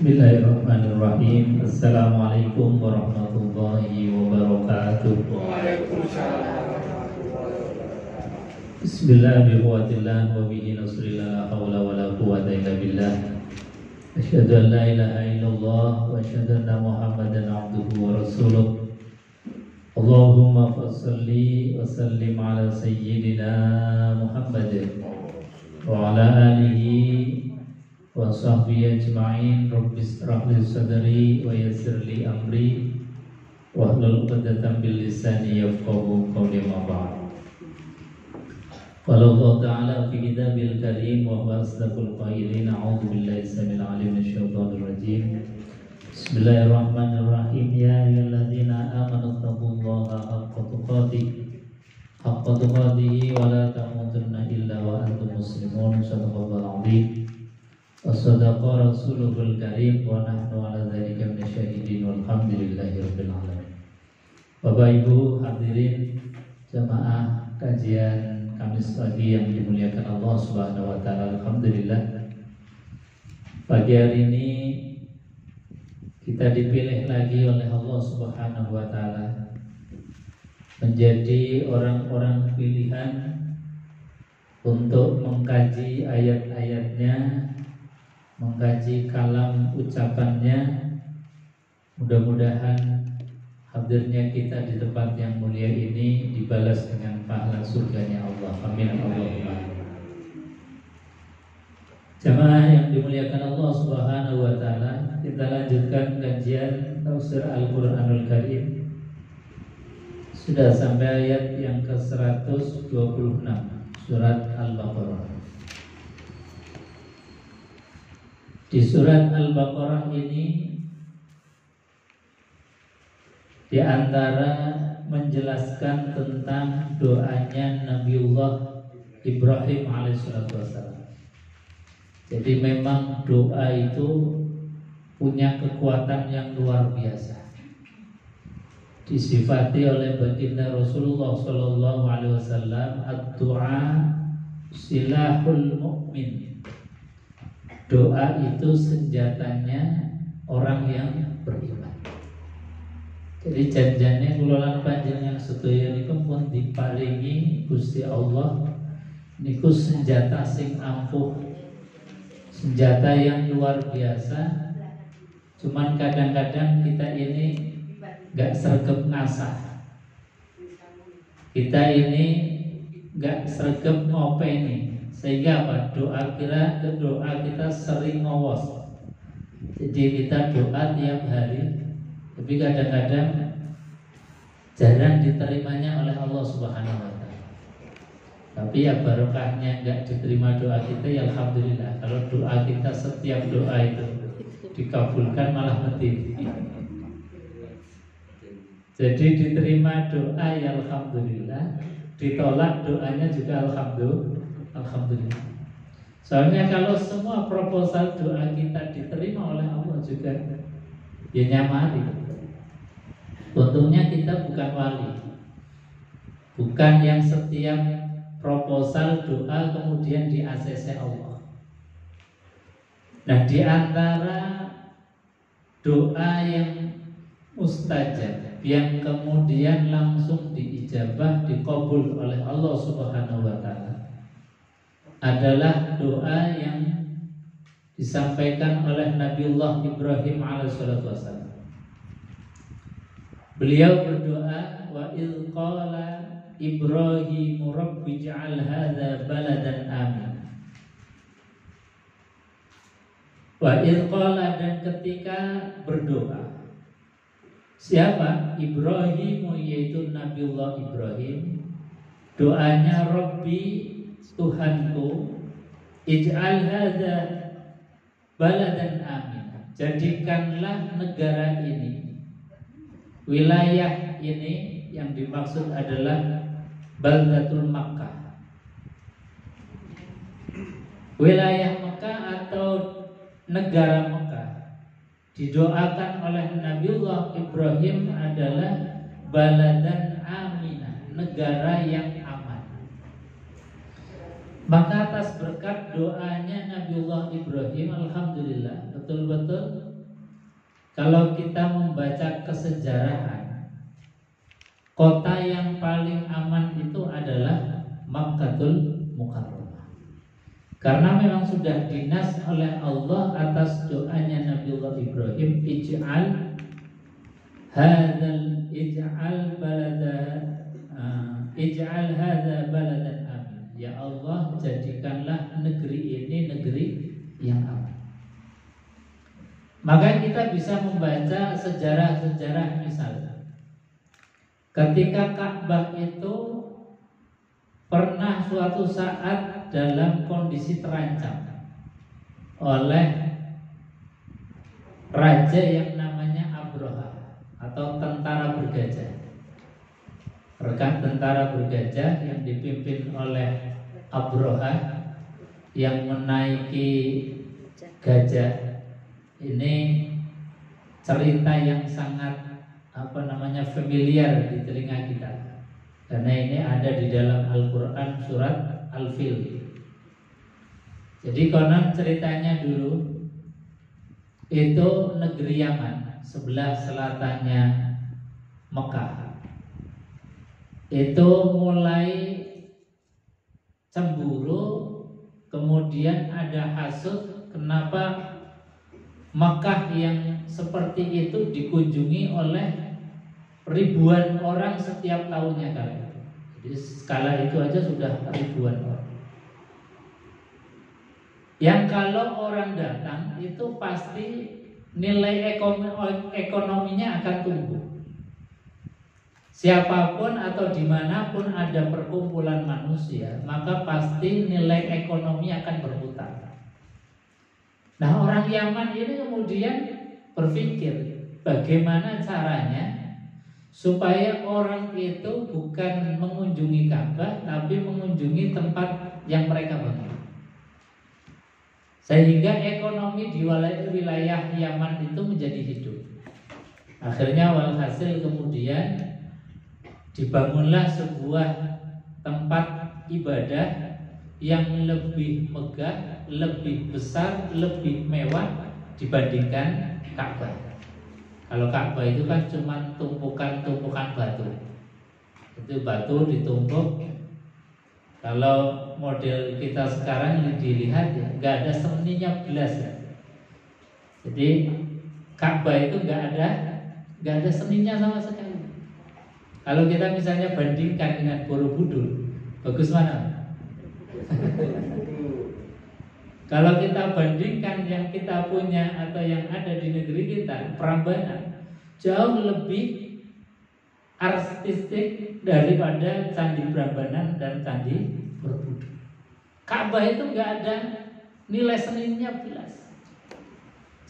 Bismillahirrahmanirrahim. Assalamualaikum warahmatullahi wabarakatuh. Waalaikumsalam. Bismillahirrahmanirrahim. Wa bihi nasrillah, la haula wala quwwata illa billah. Asyhadu an la ilaha illallah wa asyhadu anna Muhammadan abduhu wa rasuluh. Allahumma fassalli wa sallim ala sayyidina Muhammadin wa ala alihi wa sahbihi ajma'in. Rabbi ishrah li sadri wa yassir li amri wahlul 'uqdatam min lisani yafqahu qawli. Ma ba'd. Qala Allah ta'ala fi kitabil karim wa huwa asdaqul qailin. A'udzu billahi samil 'alim minasyaitonir rajim. Bismillahirrahmanirrahim. Ya ayyuhalladzina amanu taqullaha haqqa tuqatih wa la tamutunna illa wa antum muslimun. Shadaqallahul 'azim. Wa-sadaqa rasuluhul karim. Wa nahnu ala dzalika minasyahidin walhamdulillahi rabbil alamin. Bapak Ibu hadirin jamaah kajian Kamis pagi yang dimuliakan Allah Subhanahu wa taala. Alhamdulillah, pagi hari ini kita dipilih lagi oleh Allah Subhanahu wa taala menjadi orang-orang pilihan untuk mengkaji ayat-ayatnya, mengkaji kalam ucapannya. Mudah-mudahan hadirnya kita di tempat yang mulia ini dibalas dengan pahala surganya Allah. Amin Allahumma. Jamaah yang dimuliakan Allah Subhanahu wa taala, kita lanjutkan kajian tafsir Al-Qur'anul Karim. Sudah sampai ayat yang ke-126 surat Al-Baqarah. Di surat Al-Baqarah ini di antara menjelaskan tentang doanya Nabiullah Ibrahim alaihissalam. Jadi memang doa itu punya kekuatan yang luar biasa. Disifati oleh baginda Rasulullah sallallahu alaihi wasallam, ad-du'a silahul mu'min. Doa itu senjatanya orang yang beriman. Jadi janjane kula lan panjenengan sedaya niku pun diparingi Gusti Allah niku senjata sing ampuh, senjata yang luar biasa. Cuman kadang-kadang kita ini gak sregep ngasah, kita ini gak sregep ngopeni, sehingga apa? Doa kita sering ngowos. Jadi kita doa tiap hari, tapi kadang-kadang jarang diterimanya oleh Allah Subhanahu wa taala. Tapi ya barokahnya enggak diterima doa kita, ya alhamdulillah. Kalau doa kita setiap doa itu dikabulkan malah mati. Jadi diterima doa ya alhamdulillah, ditolak doanya juga alhamdulillah. Soalnya kalau semua proposal doa kita diterima oleh Allah juga ya nyamari. Untungnya kita bukan wali, bukan yang setiap proposal doa kemudian di ACC Allah. Nah, di antara doa yang mustajab yang kemudian langsung diijabah, dikabul oleh Allah Subhanahu wa taala adalah doa yang disampaikan oleh Nabiullah Ibrahim alaihissalam. Beliau berdoa, wa idz qala Ibrahim rabbi ij'al hadza baladan amin. Wa idz qala, dan ketika berdoa. Siapa? Ibrahim, yaitu Nabiullah Ibrahim. Doanya, Rabbi, Tuhanku, ij'al hadza baladan amin, jadikanlah negara ini, wilayah ini, yang dimaksud adalah Baldatul Makkah, wilayah Makkah atau negara Makkah. Didoakan oleh Nabiullah Ibrahim adalah baladan aminah, negara yang aman. Maka atas berkat doanya Nabiullah Ibrahim, alhamdulillah, betul-betul kalau kita membaca kesejarahan, kota yang paling aman itu adalah Makkatul Mukarramah. Karena memang sudah dinas oleh Allah atas doanya Nabiullah Ibrahim, ij'al hadza baladan amin. Ya Allah, jadikanlah negeri ini negeri yang aman. Maka kita bisa membaca sejarah-sejarah misalnya. Ketika Ka'bah itu pernah suatu saat dalam kondisi terancam oleh raja yang namanya Abraha atau tentara bergajah. Rekan tentara bergajah yang dipimpin oleh Abraha yang menaiki gajah. Ini cerita yang sangat familiar di telinga kita, karena ini ada di dalam Al-Quran surat Al-Fil. Jadi konon ceritanya dulu itu negeri Yaman, sebelah selatannya Mekah, itu mulai cemburu, kemudian ada hasud kenapa Makkah yang seperti itu dikunjungi oleh ribuan orang setiap tahunnya kali. Jadi skala itu aja sudah ribuan orang. Yang kalau orang datang itu pasti nilai ekonominya akan tumbuh. Siapapun atau dimanapun ada perkumpulan manusia, maka pasti nilai ekonomi akan berputar. Nah, orang Yaman ini kemudian berpikir bagaimana caranya supaya orang itu bukan mengunjungi Ka'bah tapi mengunjungi tempat yang mereka bangun, sehingga ekonomi di wilayah Yaman itu menjadi hidup. Akhirnya walhasil kemudian dibangunlah sebuah tempat ibadah yang lebih megah, lebih besar, lebih mewah dibandingkan Ka'bah. Kalau Ka'bah itu kan cuma tumpukan-tumpukan batu. Itu batu ditumpuk. Kalau model kita sekarang yang dilihat ya, nggak ada seninya belas ya. Jadi Ka'bah itu nggak ada seninya sama sekali. Kalau kita misalnya bandingkan dengan Borobudur, bagus mana? Kalau kita bandingkan yang kita punya atau yang ada di negeri kita, Prambanan jauh lebih artistik daripada Candi Prambanan dan Candi Borobudur. Ka'bah itu nggak ada nilai seninya belas.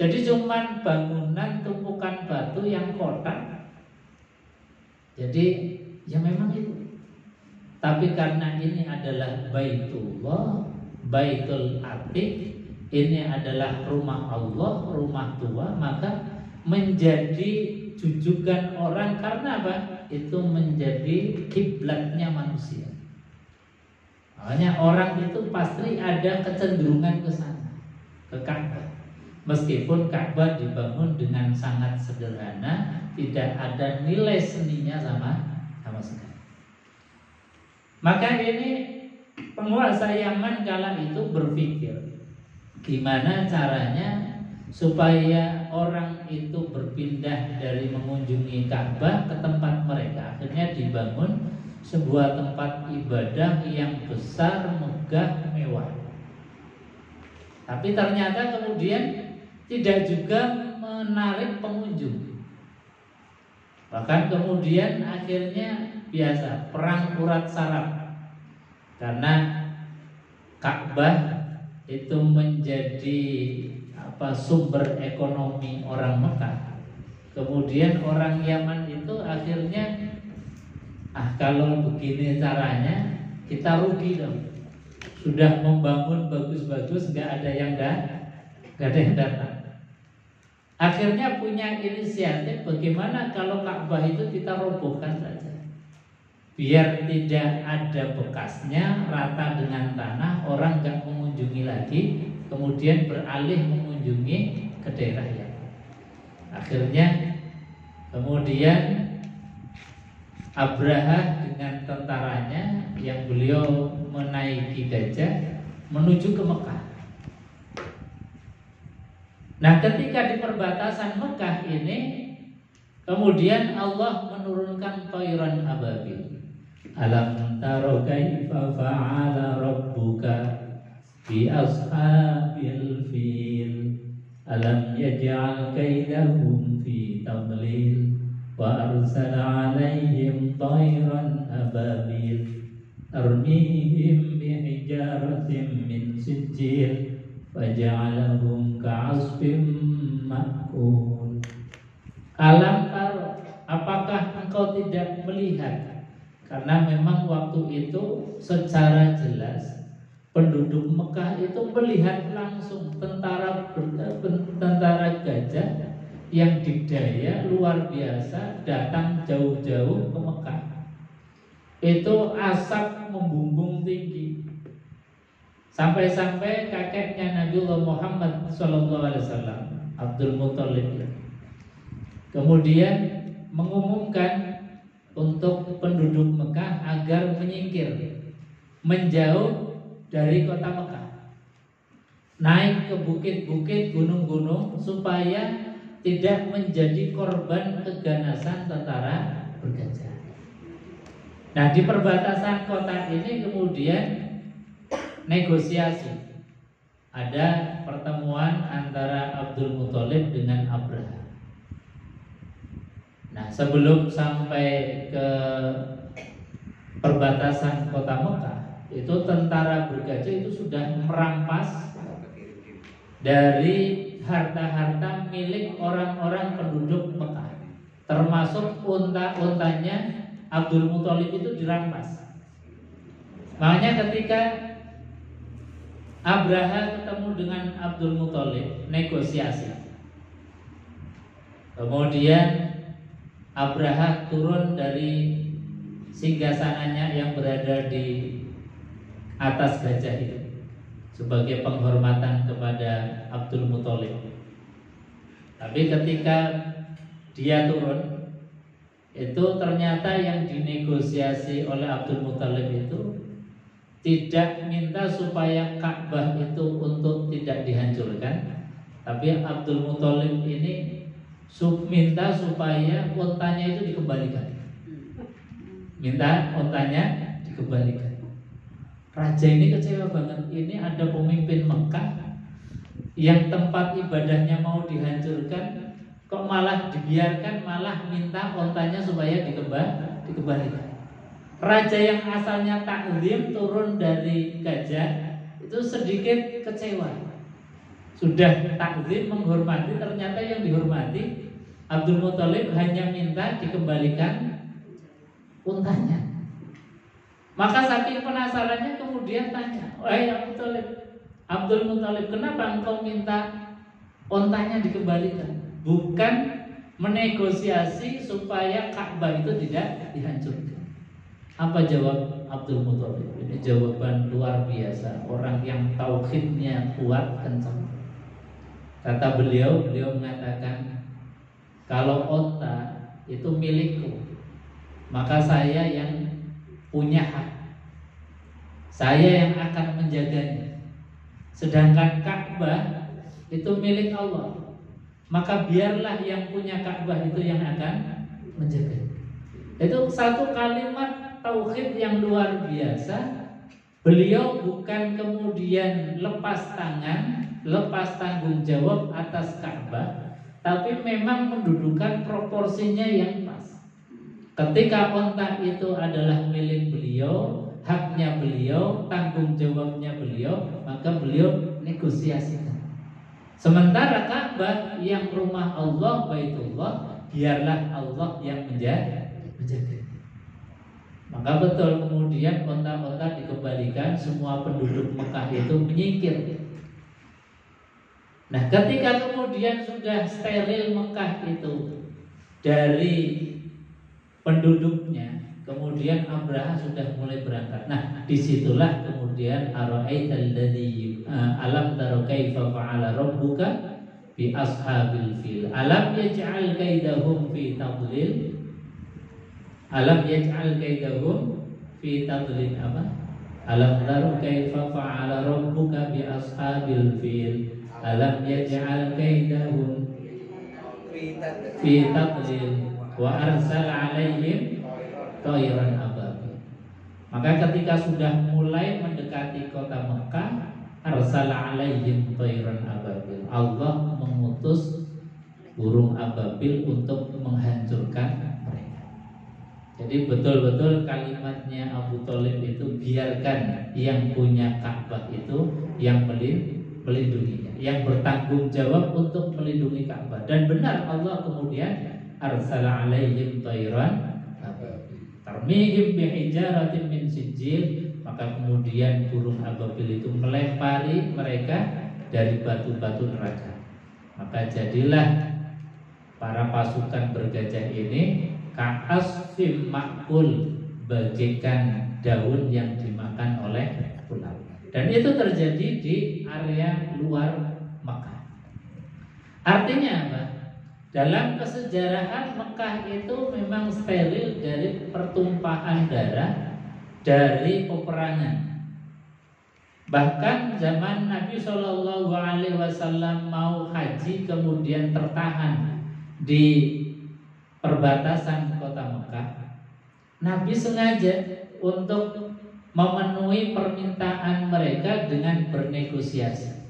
Jadi cuman bangunan tumpukan batu yang kotak. Jadi ya memang itu. Tapi karena ini adalah Baitullah, Baitul Atiq, ini adalah rumah Allah, rumah tua, maka menjadi jujukan orang. Karena apa? Itu menjadi kiblatnya manusia. Makanya orang itu pasti ada kecenderungan ke sana, ke Ka'bah. Meskipun Ka'bah dibangun dengan sangat sederhana, tidak ada nilai seninya sama sekali. Maka ini penguasa Yaman kala itu berpikir gimana caranya supaya orang itu berpindah dari mengunjungi Ka'bah ke tempat mereka. Akhirnya dibangun sebuah tempat ibadah yang besar, megah, mewah. Tapi ternyata kemudian tidak juga menarik pengunjung. Bahkan kemudian akhirnya biasa perang urat saraf. Karena Ka'bah itu menjadi sumber ekonomi orang Mekah. Kemudian orang Yaman itu akhirnya kalau begini caranya kita rugi dong. Sudah membangun bagus-bagus, nggak ada yang datang. Akhirnya punya inisiatif bagaimana kalau Ka'bah itu kita robohkan saja, biar tidak ada bekasnya, rata dengan tanah, orang nggak mengunjungi lagi, kemudian beralih mengunjungi ke daerah yang. Akhirnya kemudian Abraha dengan tentaranya yang beliau menaiki gajah menuju ke Mekah. Nah, ketika di perbatasan Mekah ini kemudian Allah menurunkan thayran ababil. Alam taro kaifa fa'ala rabbuka bi ashabil fil. Alam yaj'al kaidahum fi tadlil wa arsala 'alaihim thayran ababil tarmihim bi hijaratin min sijil faja'alahum ka'asfin ma'kul. Alam taro, apakah engkau tidak melihat? Karena memang waktu itu secara jelas penduduk Mekah itu melihat langsung tentara gajah yang didaya luar biasa datang jauh-jauh ke Mekah. Itu asap membumbung tinggi. Sampai-sampai kakeknya Nabiullah Muhammad SAW, Abdul Muthalib, kemudian mengumumkan untuk penduduk Mekah agar menyingkir, menjauh dari kota Mekah, naik ke bukit-bukit, gunung-gunung, supaya tidak menjadi korban keganasan tentara bergajah. Nah, di perbatasan kota ini kemudian negosiasi. Ada pertemuan antara Abdul Muthalib dengan Abraha. Nah, sebelum sampai ke perbatasan kota Mekah, itu tentara bergajah itu sudah merampas dari harta-harta milik orang-orang penduduk Mekah, termasuk unta-untanya Abdul Muthalib itu dirampas. Makanya ketika Abraha ketemu dengan Abdul Muthalib negosiasi, kemudian Abraha turun dari singgasananya yang berada di atas gajah itu sebagai penghormatan kepada Abdul Muthalib. Tapi ketika dia turun, itu ternyata yang dinegosiasi oleh Abdul Muthalib itu tidak minta supaya Ka'bah itu untuk tidak dihancurkan, tapi Abdul Muthalib ini minta supaya untanya itu dikembalikan. Minta untanya dikembalikan. Raja ini kecewa banget. Ini ada pemimpin Mekah yang tempat ibadahnya mau dihancurkan, kok malah dibiarkan, malah minta untanya supaya dikembalikan. Raja yang asalnya takzim turun dari gajah itu sedikit kecewa. Sudah takzim menghormati, ternyata yang dihormati Abdul Muthalib hanya minta dikembalikan untanya. Maka saking penasarannya kemudian tanya, "Wahai Abdul Muthalib, kenapa engkau minta untanya dikembalikan? Bukan menegosiasi supaya Ka'bah itu tidak dihancurkan." Apa jawab Abdul Muthalib? Ini jawaban luar biasa, orang yang tauhidnya kuat, kencang. Kata beliau mengatakan, kalau onta itu milikku, maka saya yang punya hak, saya yang akan menjaganya. Sedangkan Ka'bah itu milik Allah, maka biarlah yang punya Ka'bah itu yang akan menjaganya. Itu satu kalimat tauhid yang luar biasa. Beliau bukan kemudian lepas tangan, lepas tanggung jawab atas Ka'bah, tapi memang mendudukan proporsinya yang pas. Ketika onta itu adalah milik beliau, haknya beliau, tanggung jawabnya beliau, maka beliau negosiasikan. Sementara Ka'bah yang rumah Allah, Baitullah, biarlah Allah yang menjaga. Maka betul kemudian onta-onta dikembalikan, semua penduduk Mekah itu menyingkir. Nah, ketika kemudian sudah steril Mekah itu dari penduduknya, kemudian Abraha sudah mulai berangkat. Nah, disitulah kemudian ara'aital ladzi alam tara kaifa fa'ala rabbuka bi ashabil fil alam yaj'al kaidahum fi tadlil. Alam yaj'al kaidahum fi tadlil apa? Alam taru kaifa fa'ala rabbuka bi ashabil fil. Alam yaj'al kaidahum fi tadlil wa arsala 'alaihim thayran ababil. Maka ketika sudah mulai mendekati kota Mekah, arsala 'alaihim thayran ababil. Allah mengutus burung ababil untuk menghancurkan mereka. Jadi betul-betul kalimatnya Abu Thalib itu, biarkan yang punya Ka'bah itu yang melindunginya, yang bertanggung jawab untuk melindungi Ka'bah. Dan benar Allah kemudian arsala 'alaihim thayran ababil tarmihim bihijaratin min sijil. Maka kemudian burung ababil itu melempari mereka dari batu-batu neraka. Maka jadilah para pasukan bergajah ini ka'asfim ma'kul, bagaikan daun yang dimakan oleh ular. Dan itu terjadi di area luar Mekah. Artinya apa? Dalam kesejarahan Mekah itu memang steril dari pertumpahan darah, dari peperangan. Bahkan zaman Nabi SAW mau haji kemudian tertahan di perbatasan kota Mekah, Nabi sengaja untuk memenuhi permintaan mereka dengan bernegosiasi.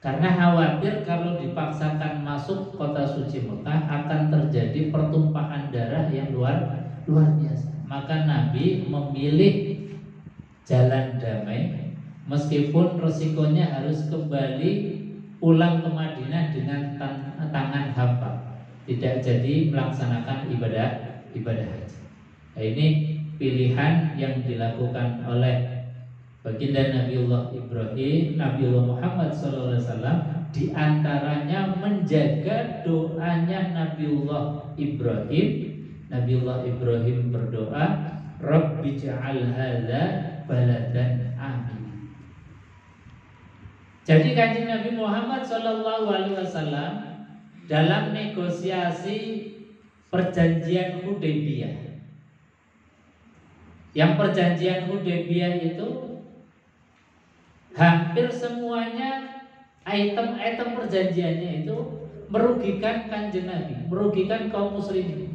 Karena khawatir kalau dipaksakan masuk kota suci Mekah akan terjadi pertumpahan darah yang luar biasa. Maka Nabi memilih jalan damai, meskipun resikonya harus kembali pulang ke Madinah dengan tangan hampa, tidak jadi melaksanakan ibadah haji. Nah, ini pilihan yang dilakukan oleh baginda Nabiullah Ibrahim, Nabiullah Muhammad SAW, diantaranya menjaga doanya Nabiullah Ibrahim. Nabiullah Ibrahim berdoa, Rabbi ja'al hadza baladan amin. Jadi Kanjeng Nabi Muhammad SAW dalam negosiasi perjanjian Hudaybiyah, yang perjanjian Hudaybiyah itu hampir semuanya item-item perjanjiannya itu merugikan Kanjeng Nabi, merugikan kaum muslimin.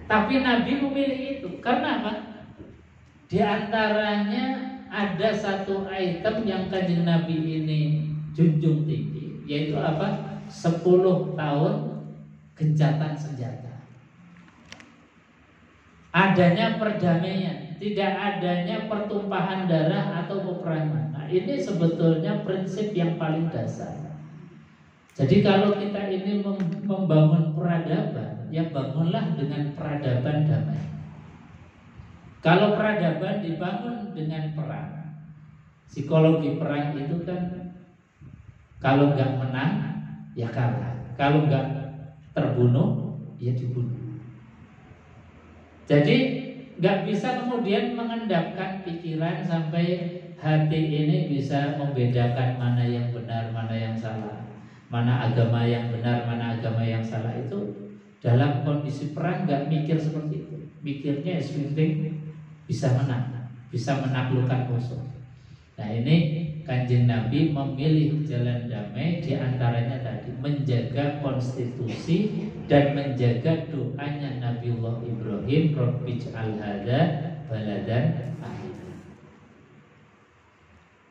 Tapi Nabi memilih itu karena apa? Di antaranya ada satu item yang Kanjeng Nabi ini junjung tinggi, yaitu apa? 10 tahun gencatan senjata. Adanya perdamaian, tidak adanya pertumpahan darah atau peperangan. Nah, ini sebetulnya prinsip yang paling dasar. Jadi kalau kita ini membangun peradaban, ya bangunlah dengan peradaban damai. Kalau peradaban dibangun dengan perang, psikologi perang itu kan kalau nggak menang ya kalah, kalau nggak terbunuh ya dibunuh. Jadi nggak bisa kemudian mengendapkan pikiran sampai hati ini bisa membedakan mana yang benar, mana yang salah, mana agama yang benar, mana agama yang salah. Itu dalam kondisi perang nggak mikir seperti itu. Mikirnya penting bisa menang, bisa menaklukkan musuh. Nah, ini Kanjeng Nabi memilih jalan damai, diantaranya tadi menjaga konstitusi dan menjaga doanya Nabiullah Ibrahim, Rabbij'al hadza baladan aminan.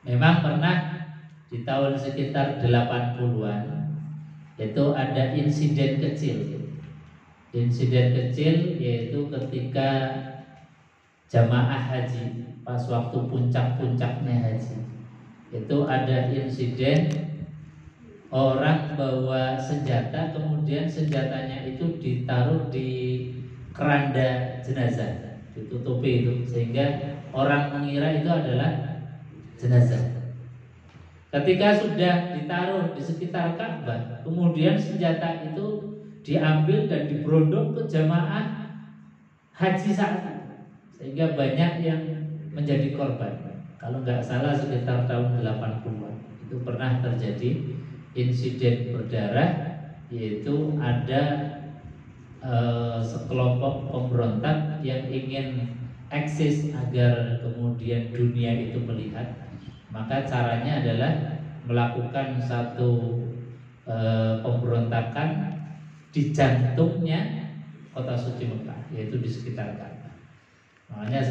Memang pernah di tahun sekitar 80-an itu ada insiden kecil. Insiden kecil yaitu ketika jamaah haji pas waktu puncak-puncaknya haji, itu ada insiden orang bawa senjata, kemudian senjatanya itu ditaruh di keranda jenazah, ditutupi itu, sehingga orang mengira itu adalah jenazah. Ketika sudah ditaruh di sekitar Ka'bah, kemudian senjata itu diambil dan diberondong ke jamaah haji saat itu, sehingga banyak yang menjadi korban. Kalau nggak salah sekitar tahun 80-an itu pernah terjadi insiden berdarah, yaitu ada sekelompok pemberontak yang ingin eksis agar kemudian dunia itu melihat. Maka caranya adalah melakukan satu pemberontakan di jantungnya kota suci Mekah, yaitu di sekitar Ka'bah. Makanya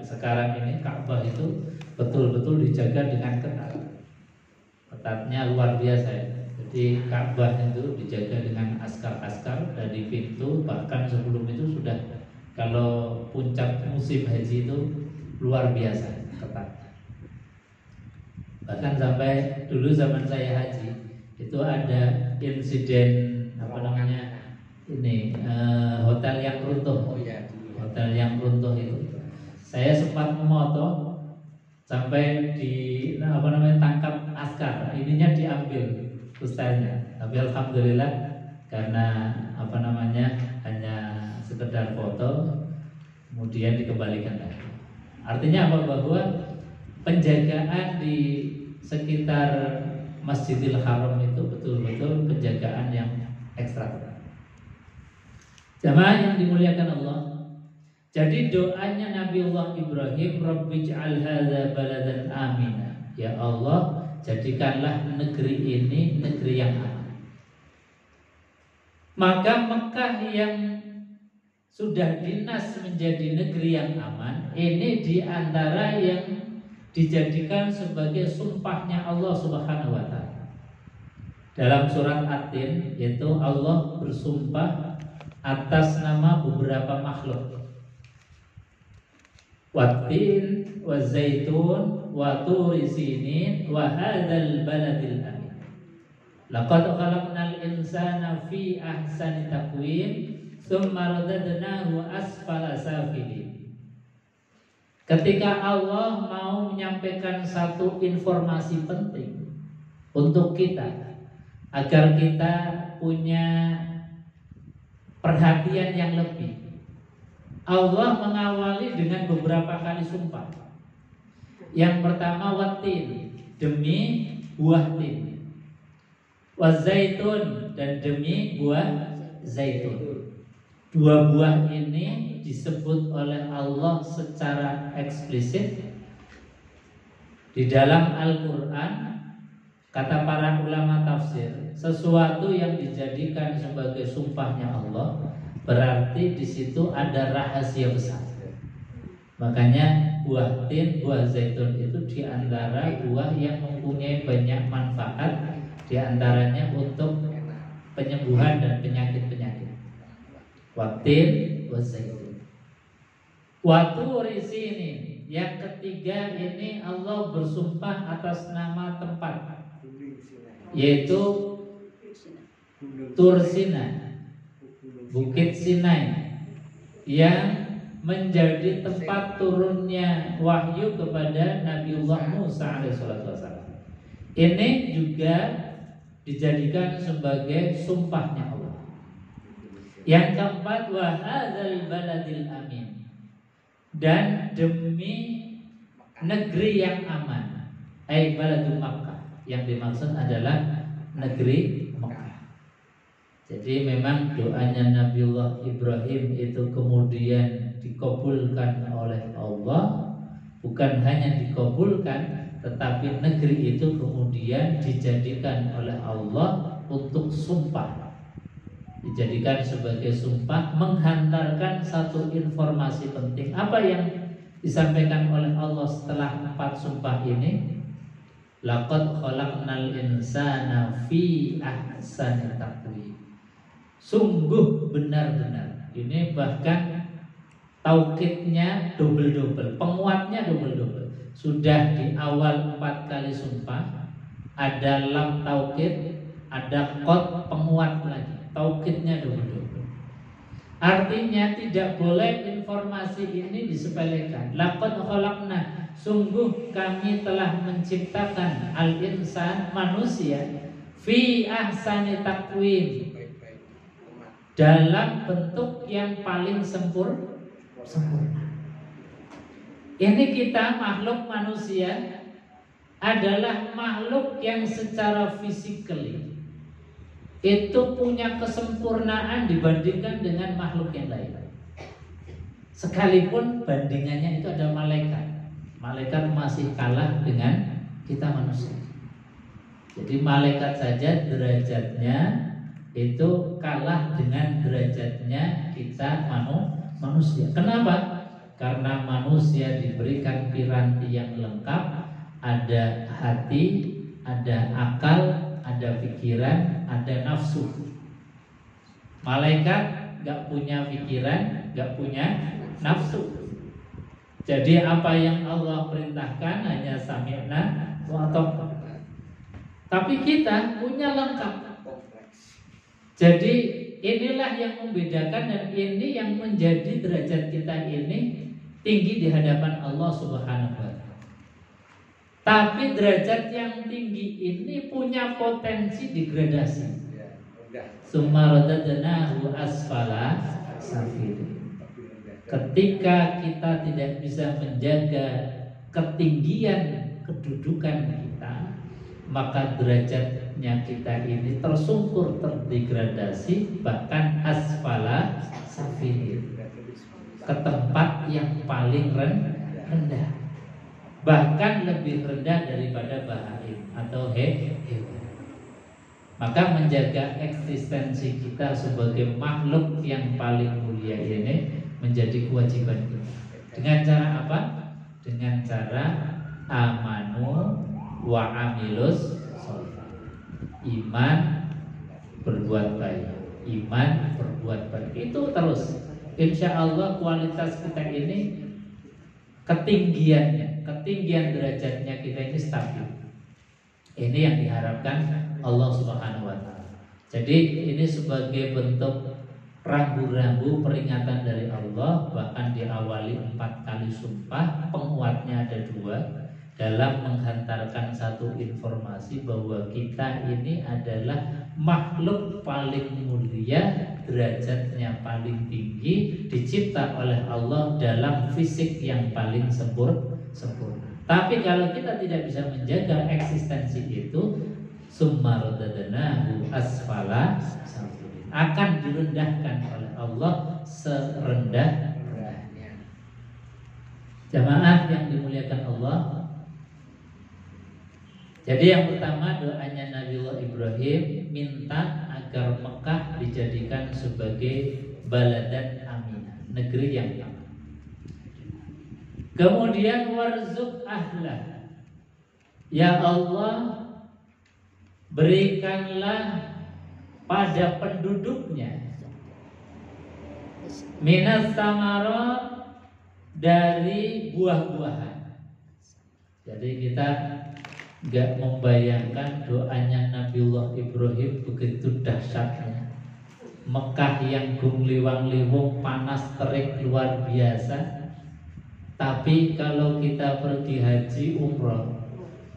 sekarang ini Ka'bah itu betul-betul dijaga dengan ketat. Ketatnya luar biasa ya. Jadi Ka'bah itu dijaga dengan askar-askar dari pintu, bahkan sebelum itu sudah, kalau puncak musim haji itu luar biasa ketat. Bahkan sampai dulu zaman saya haji itu ada insiden hotel yang runtuh. Hotel yang runtuh itu saya sempat memoto sampai tangkap askar, ininya diambil ustaznya, tapi alhamdulillah karena hanya sekedar foto kemudian dikembalikan lagi. Artinya apa? Bahwa penjagaan di sekitar Masjidil Haram itu betul-betul penjagaan yang ekstra. Jamaah yang dimuliakan Allah. Jadi doanya Nabiullah Ibrahim, Rabbij'al hadza baladan amina. Ya Allah, jadikanlah negeri ini negeri yang aman. Maka Mekah yang sudah dinas menjadi negeri yang aman, ini diantara yang dijadikan sebagai sumpahnya Allah Subhanahu wa Ta'ala. Dalam surat At-Tin, yaitu Allah bersumpah atas nama beberapa makhluk. Wattin, wazaitun, waturi sinin, wa hadzal baladil amin. Laqad khalaqnal insana fi ahsani taqwim, tsumma radadnahu asfala safilin. Ketika Allah mau menyampaikan satu informasi penting untuk kita, agar kita punya perhatian yang lebih, Allah mengawali dengan beberapa kali sumpah. Yang pertama wattin, demi buah tin, wazaitun, dan demi buah zaitun. Dua buah ini disebut oleh Allah secara eksplisit di dalam Al-Quran. Kata para ulama tafsir, sesuatu yang dijadikan sebagai sumpahnya Allah berarti di situ ada rahasia besar. Makanya buah tin, buah zaitun itu diantara buah yang mempunyai banyak manfaat, diantaranya untuk penyembuhan dan penyakit-penyakit. Watin, wa zaitun. Waturi sinin. Yang ketiga ini Allah bersumpah atas nama tempat, yaitu Tur Sinai, Bukit Sinai, yang menjadi tempat turunnya wahyu kepada Nabiullah Musa alaihissalam. Ini juga dijadikan sebagai sumpahnya Allah. Yang keempat, wa hadzal baladil amin, dan demi negeri yang aman, ai baladul Makkah. Yang dimaksud adalah negeri Mekah. Jadi memang doanya Nabiullah Ibrahim itu kemudian dikabulkan oleh Allah. Bukan hanya dikabulkan, tetapi negeri itu kemudian dijadikan oleh Allah untuk sumpah. Dijadikan sebagai sumpah, menghantarkan satu informasi penting. Apa yang disampaikan oleh Allah setelah 4 sumpah ini? Laqad khalaqnal insana fi ahsani taqwim. Sungguh benar-benar. Ini bahkan taukidnya double-double, penguatnya double-double. Sudah di awal 4 kali sumpah, ada lam taukid, ada qad penguat lagi. Taukidnya double-double. Artinya tidak boleh informasi ini disepelekan. Laqad khalaqna, sungguh kami telah menciptakan al-insan, manusia, fi ahsani taqwim, dalam bentuk yang paling sempurna. Ini kita makhluk manusia adalah makhluk yang secara physically itu punya kesempurnaan dibandingkan dengan makhluk yang lain. Sekalipun bandingannya itu ada malaikat. Malaikat masih kalah dengan kita manusia. Jadi malaikat saja derajatnya itu kalah dengan derajatnya kita manusia. Kenapa? Karena manusia diberikan piranti yang lengkap, ada hati, ada akal, ada pikiran, ada nafsu. Malaikat gak punya pikiran, gak punya nafsu. Jadi apa yang Allah perintahkan hanya sami'na wa ata'na. Tapi kita punya lengkap. Jadi inilah yang membedakan dan ini yang menjadi derajat kita ini tinggi di hadapan Allah Subhanahu wa taala. Tapi derajat yang tinggi ini punya potensi degradasi. Summa radadnahu asfala safilin. Ketika kita tidak bisa menjaga ketinggian kedudukan kita, maka derajatnya kita ini tersungkur, terdegradasi, bahkan asfala safilin, ke tempat yang paling rendah, bahkan lebih rendah daripada bahaim atau hewan. Maka menjaga eksistensi kita sebagai makhluk yang paling mulia ini menjadi kewajiban kita. Dengan cara apa? Dengan cara amanu wa amilus sholih. Iman berbuat baik, iman berbuat baik. Itu terus. Insya Allah kualitas kita ini ketinggian derajatnya kita ini stabil. Ini yang diharapkan Allah Subhanahu wa taala. Jadi ini sebagai bentuk rambu-rambu peringatan dari Allah, bahkan diawali 4 kali sumpah, penguatnya ada 2 dalam menghantarkan satu informasi bahwa kita ini adalah makhluk paling mulia, derajatnya paling tinggi, dicipta oleh Allah dalam fisik yang paling sempurna. Tapi kalau kita tidak bisa menjaga eksistensi itu, summa radadnahu asfala safilin, akan direndahkan oleh Allah serendah-rendahnya. Jamaah yang dimuliakan Allah. Jadi yang pertama doanya Nabiullah Ibrahim, minta agar Mekah dijadikan sebagai baladan aminah, negeri yang aman. Kemudian warzuk ahlah, ya Allah berikanlah pada penduduknya minas samarat, dari buah-buahan. Jadi kita gak membayangkan doanya Nabiullah Ibrahim begitu dahsyatnya. Mekah yang gumliwang-liwung, panas terik luar biasa. Tapi kalau kita pergi haji umroh,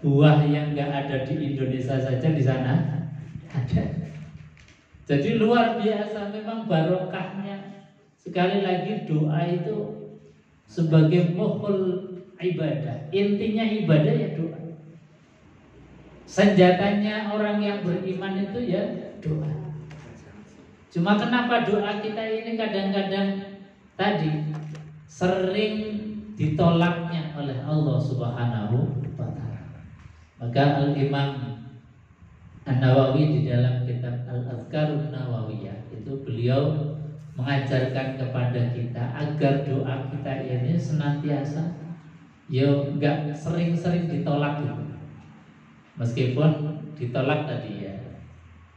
buah yang gak ada di Indonesia saja di sana ada. Jadi luar biasa memang barokahnya. Sekali lagi doa itu sebagai mukhul ibadah. Intinya ibadah ya doa. Senjatanya orang yang beriman itu ya doa. Cuma kenapa doa kita ini kadang-kadang tadi sering ditolaknya oleh Allah Subhanahu wa taala. Maka Al-Imam An-Nawawi di dalam kitab Al-Azkarun Nawawiyah itu beliau mengajarkan kepada kita agar doa kita ini senantiasa gak sering-sering ditolak gitu. Meskipun ditolak tadi ya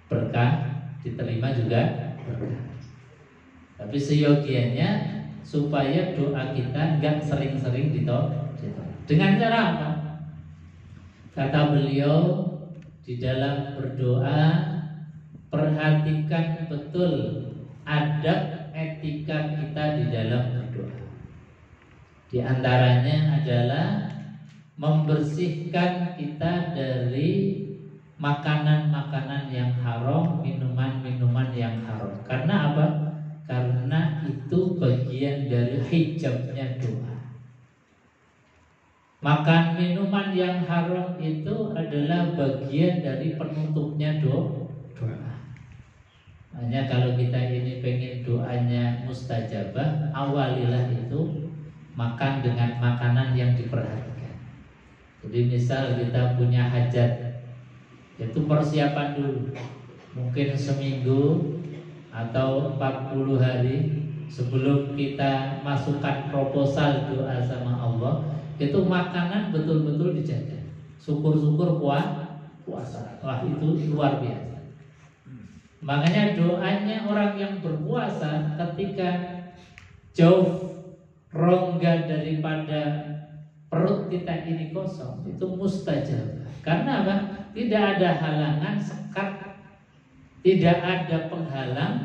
berkah, diterima juga berkah. Tapi seyogianya supaya doa kita gak sering-sering ditolak. Dengan cara apa? Kata beliau di dalam berdoa, perhatikan betul adab etika kita di dalam berdoa. Di antaranya adalah membersihkan kita dari makanan-makanan yang haram, minuman-minuman yang haram. Karena apa? Karena itu bagian dari hijabnya doa. Makan minuman yang haram itu adalah bagian dari penutupnya doa. Hanya kalau kita ini pengen doanya mustajabah, awalilah itu makan dengan makanan yang diperhatikan. Jadi misal kita punya hajat, itu persiapan dulu. Mungkin seminggu atau 40 hari sebelum kita masukkan proposal doa sama Allah, itu makanan betul-betul dijaga. Syukur-syukur puasa. Wah, itu luar biasa. Makanya doanya orang yang berpuasa ketika jauh rongga daripada perut kita ini kosong, itu mustajab. Karena apa? Tidak ada halangan, sekat, tidak ada penghalang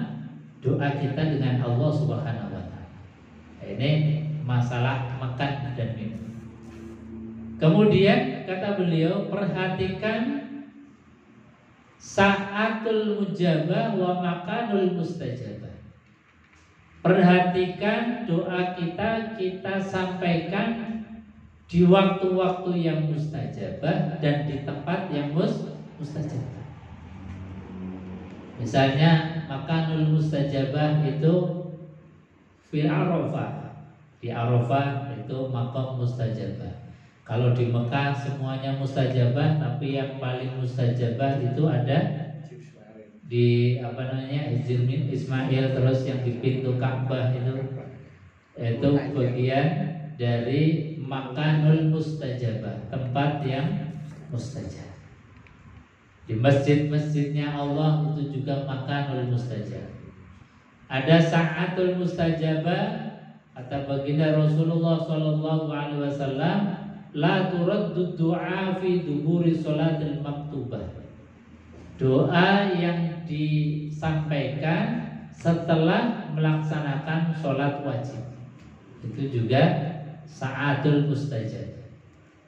doa kita dengan Allah Subhanahu wa taala. Ini masalah makan dan minum. Kemudian kata beliau, perhatikan sa'atul mujabah wa makanul mustajabah. Perhatikan doa kita sampaikan di waktu-waktu yang mustajabah dan di tempat yang mustajabah. Misalnya makanul mustajabah itu fil Arafah. Di Arafah itu maqam mustajabah. Kalau di Mekah semuanya mustajabah, tapi yang paling mustajabah itu ada di Izmirmin Ismail, terus yang di pintu Ka'bah itu bagian dari makanul mustajabah, tempat yang mustajab. Di masjid-masjidnya Allah itu juga makanul mustajab. Ada sa'atul mustajabah, kata baginda Rasulullah sallallahu alaihi wasallam, la turaddu du'a fi duburi sholatil maktubah. Doa yang disampaikan setelah melaksanakan sholat wajib, itu juga sa'atul mustajab.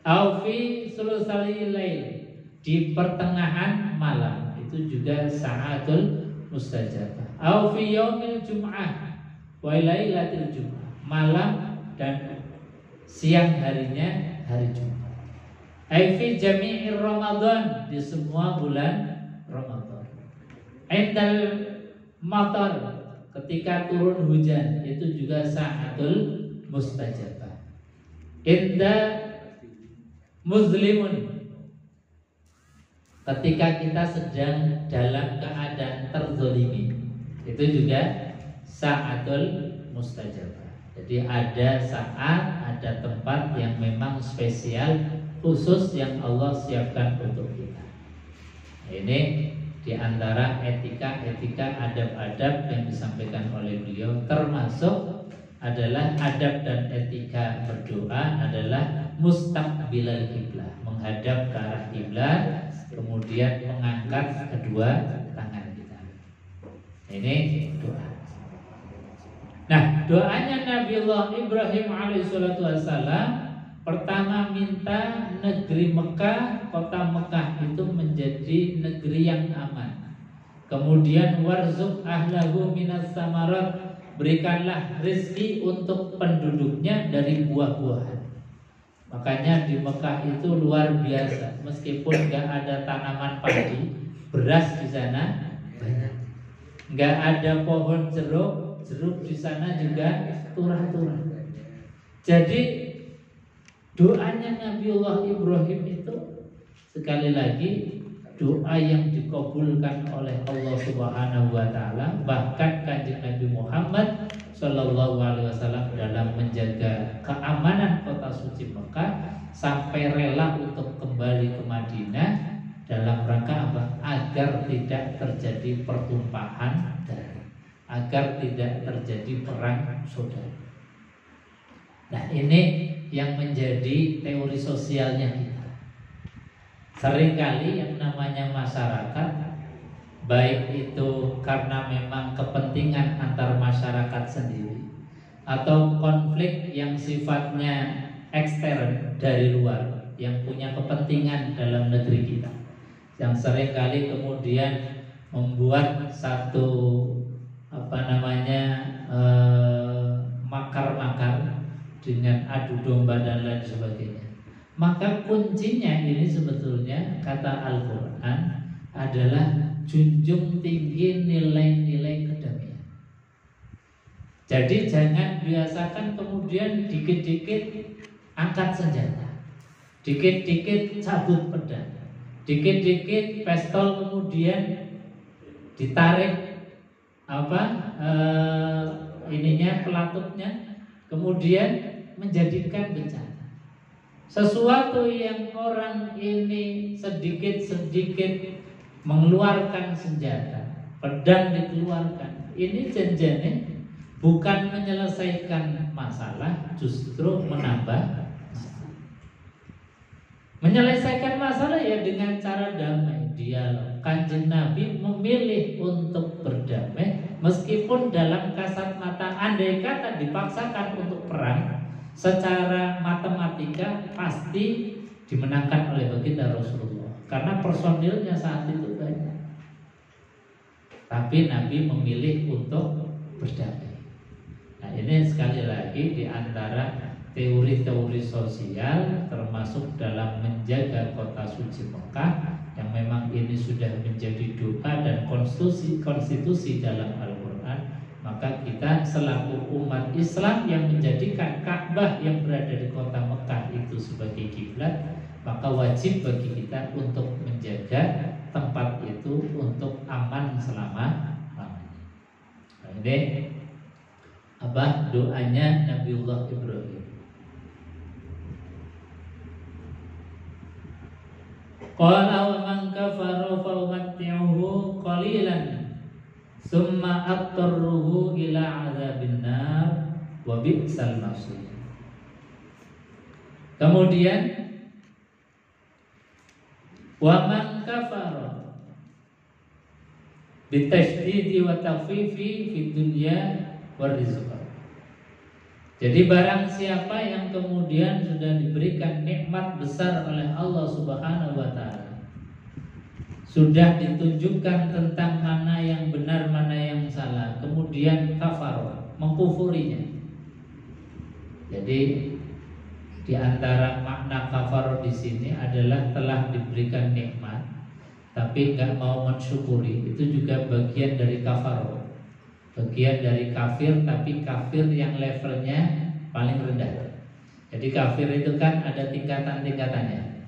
Au fi sulusal lail, di pertengahan malam, itu juga sa'atul mustajab. Au fi yaumil jum'ah wa lailatil jum'ah, malam dan siang harinya hari Jumat. Ai fi jami'ir Ramadan, di semua bulan Ramadan. Indal matar, ketika turun hujan, itu juga sa'atul mustajabah. Inda muslimun, ketika kita sedang dalam keadaan terzalimi, itu juga sa'atul mustajabah. Jadi ada saat, ada tempat yang memang spesial, khusus yang Allah siapkan untuk kita. Ini diantara etika-etika, adab-adab yang disampaikan oleh beliau, termasuk adalah adab dan etika berdoa adalah mustaqbilal kiblah, menghadap ke arah kiblat, kemudian mengangkat kedua tangan kita. Ini doa. Nah, doanya Nabiullah Ibrahim alaihissalatu wassalam, pertama minta negeri Mekah, kota Mekah itu menjadi negeri yang aman. Kemudian warzuq ahlahu minas samarat, berikanlah rezeki untuk penduduknya dari buah-buahan. Makanya di Mekah itu luar biasa, meskipun nggak ada tanaman padi, beras di sana banyak. Nggak ada pohon jeruk di sana juga turah-turah. Jadi doanya Nabiullah Ibrahim itu sekali lagi doa yang dikabulkan oleh Allah Subhanahu wa taala. Bahkan Kanjeng Nabi Muhammad sallallahu alaihi wasallam dalam menjaga keamanan kota suci Mekah sampai rela untuk kembali ke Madinah dalam rangka apa? Agar tidak terjadi pertumpahan darah, agar tidak terjadi perang saudara. Nah, ini yang menjadi teori sosialnya kita. Seringkali yang namanya masyarakat, baik itu karena memang kepentingan antar masyarakat sendiri atau konflik yang sifatnya ekstern dari luar, yang punya kepentingan dalam negeri kita, yang seringkali kemudian membuat satu makar-makar dengan adu domba dan lain sebagainya. Maka kuncinya ini sebetulnya kata Al-Quran adalah junjung tinggi nilai-nilai kedamaian. Jadi jangan biasakan kemudian dikit-dikit angkat senjata, dikit-dikit cabut pedang, dikit-dikit pistol kemudian ditarik pelatutnya, kemudian menjadikan bencana. Sesuatu yang orang ini sedikit-sedikit mengeluarkan senjata, pedang dikeluarkan, ini janjane bukan menyelesaikan masalah, justru menambah masalah. Menyelesaikan masalah ya dengan cara damai, dialog. Kanjeng Nabi memilih untuk berdamai meskipun dalam kasat mata andai kata dipaksakan untuk perang, secara matematika pasti dimenangkan oleh baginda Rasulullah karena personilnya saat itu banyak. Tapi Nabi memilih untuk berdamai. Nah, ini sekali lagi di antara teori-teori sosial termasuk dalam menjaga kota suci Mekah yang memang ini sudah menjadi doa dan konstitusi dalam Al-Quran. Maka kita selaku umat Islam yang menjadikan Ka'bah yang berada di kota Mekah itu sebagai kiblat, maka wajib bagi kita untuk menjaga tempat itu untuk aman selama-lamanya. Nah, ini doanya Nabiullah Ibrahim. Qala wa man kafara fa umatti'uhu qalilan summa attarruhu ila adzabin nar wa bi'sal masir. Kemudian wa man kafara bitasydidi wa takhfifi fid dunya war rizq. Jadi barang siapa yang kemudian sudah diberikan nikmat besar oleh Allah Subhanahu wa taala, sudah ditunjukkan tentang mana yang benar, mana yang salah, kemudian kafar, mengkufurinya. Jadi di antara makna kafar di sini adalah telah diberikan nikmat tapi nggak mau mensyukuri, itu juga bagian dari kafar. Bagian dari kafir, tapi kafir yang levelnya paling rendah. Jadi kafir itu kan ada tingkatan-tingkatannya.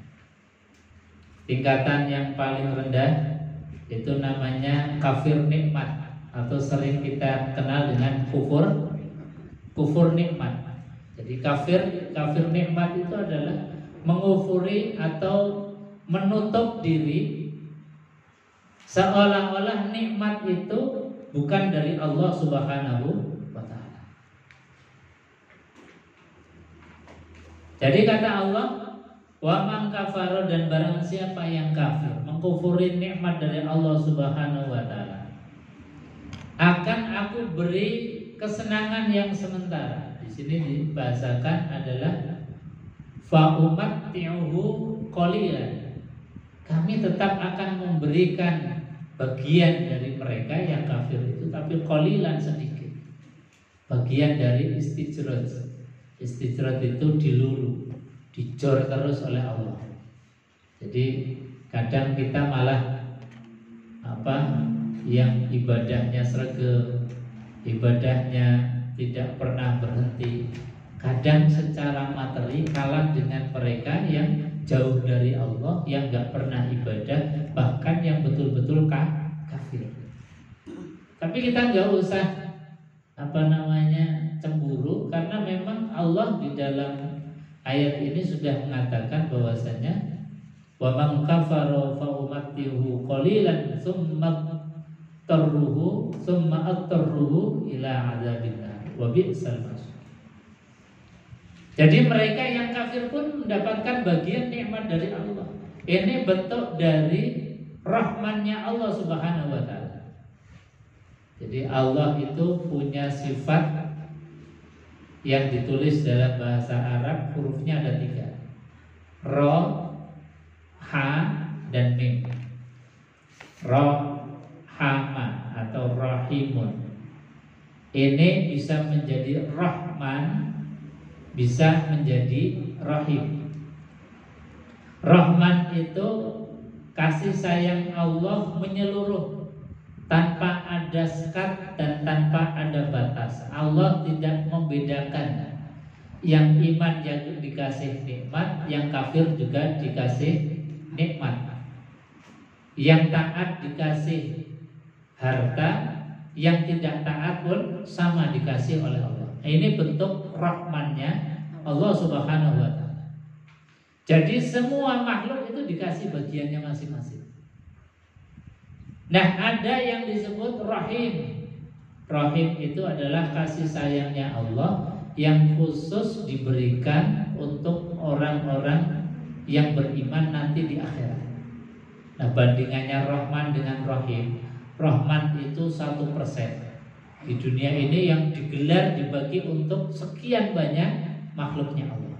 Tingkatan yang paling rendah itu namanya kafir nikmat, atau sering kita kenal dengan kufur nikmat. Jadi kafir nikmat itu adalah mengufuri atau menutup diri seolah-olah nikmat itu bukan dari Allah Subhanahu wa ta'ala. Jadi kata Allah, wa man kafara, dan barang siapa yang kafir, mengkufuri nikmat dari Allah Subhanahu wa ta'ala, akan aku beri kesenangan yang sementara. Di sini dibahasakan adalah fa umatti'uhu qalilan. Kami tetap akan memberikan bagian dari mereka yang kafir itu, tapi qalilan, sedikit. Bagian dari istijrad. Istijrad itu dilulu, dijor terus oleh Allah. Jadi kadang kita malah yang ibadahnya sregep, ibadahnya tidak pernah berhenti, kadang secara materi kalah dengan mereka yang jauh dari Allah, yang gak pernah ibadah, bahkan yang betul-betul kafir. Tapi kita gak usah cemburu, karena memang Allah di dalam ayat ini sudah mengatakan bahwasanya wa man kafara fa umattihu qalilan summa attarruhu ila adzabin nar wa bi'sal masir. Jadi mereka yang kafir pun mendapatkan bagian nikmat dari Allah. Ini bentuk dari rahmannya Allah Subhanahu wa ta'ala. Jadi Allah itu punya sifat yang ditulis dalam bahasa Arab, hurufnya ada 3. Ra, Ha, dan Mim. Rahama atau Rahimun. Ini bisa menjadi Rahman, bisa menjadi Rahim. Rahman itu kasih sayang Allah menyeluruh, tanpa ada sekat dan tanpa ada batas. Allah tidak membedakan. Yang iman yang dikasih nikmat, yang kafir juga dikasih nikmat. Yang taat dikasih harta, yang tidak taat pun sama dikasih oleh Allah. Ini bentuk rahmannya Allah Subhanahu wa ta'ala. Jadi semua makhluk itu dikasih bagiannya masing-masing. Nah, ada yang disebut rahim. Rahim itu adalah kasih sayangnya Allah yang khusus diberikan untuk orang-orang yang beriman nanti di akhirat. Nah, bandingannya Rahman dengan Rahim. Rahman itu 1%. Di dunia ini yang digelar dibagi untuk sekian banyak makhluknya Allah.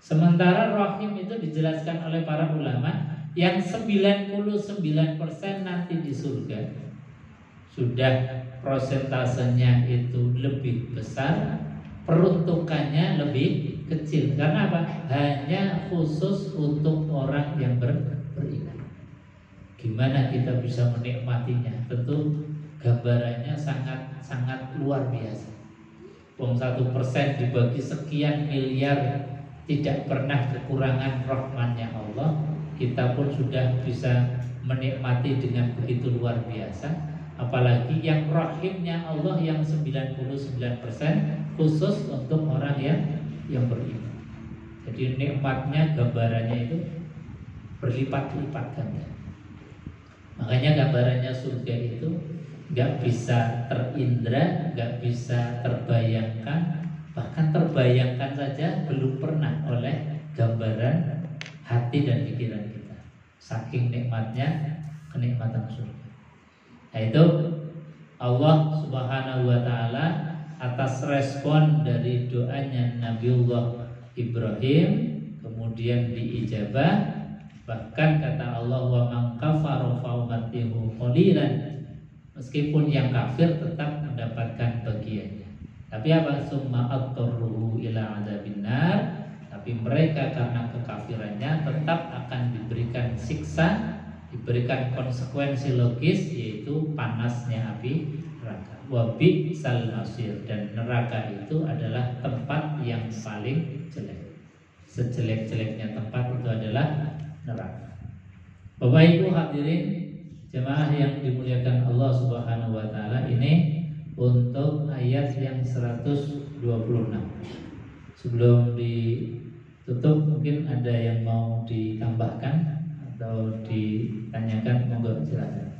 Sementara Rahim itu dijelaskan oleh para ulama yang 99% nanti di surga. Sudah prosentasenya itu lebih besar, peruntukannya lebih kecil. Karena apa? Hanya khusus untuk orang yang beriman. Gimana kita bisa menikmatinya? Tentu gambarannya sangat luar biasa. 1% dibagi sekian miliar, tidak pernah kekurangan rahmannya Allah. Kita pun sudah bisa menikmati dengan begitu luar biasa. Apalagi yang rahimnya Allah yang 99% khusus untuk orang yang beriman. Jadi nikmatnya gambarannya itu berlipat-lipat ganda. Makanya gambarannya surga itu gak bisa terindra, gak bisa terbayangkan. Bahkan terbayangkan saja belum pernah oleh gambaran hati dan pikiran kita. Saking nikmatnya kenikmatan surga. Nah, itu Allah Subhanahu wa ta'ala atas respon dari doanya Nabiullah Ibrahim kemudian diijabah. Bahkan kata Allah, wa man kafara fa umatihu qalilan. Meskipun yang kafir tetap mendapatkan bagiannya. Tapi apa? Summa attarruhu ila adzabinnar. Tapi mereka karena kekafirannya tetap akan diberikan siksa, diberikan konsekuensi logis, yaitu panasnya api neraka. Wa bi'sal masir, dan neraka itu adalah tempat yang paling jelek. Sejelek-jeleknya tempat itu adalah neraka. Bapak Ibu hadirin jemaah yang dimuliakan Allah Subhanahu wa ta'ala, ini untuk ayat yang 126. Sebelum ditutup mungkin ada yang mau ditambahkan atau ditanyakan, monggo silakan.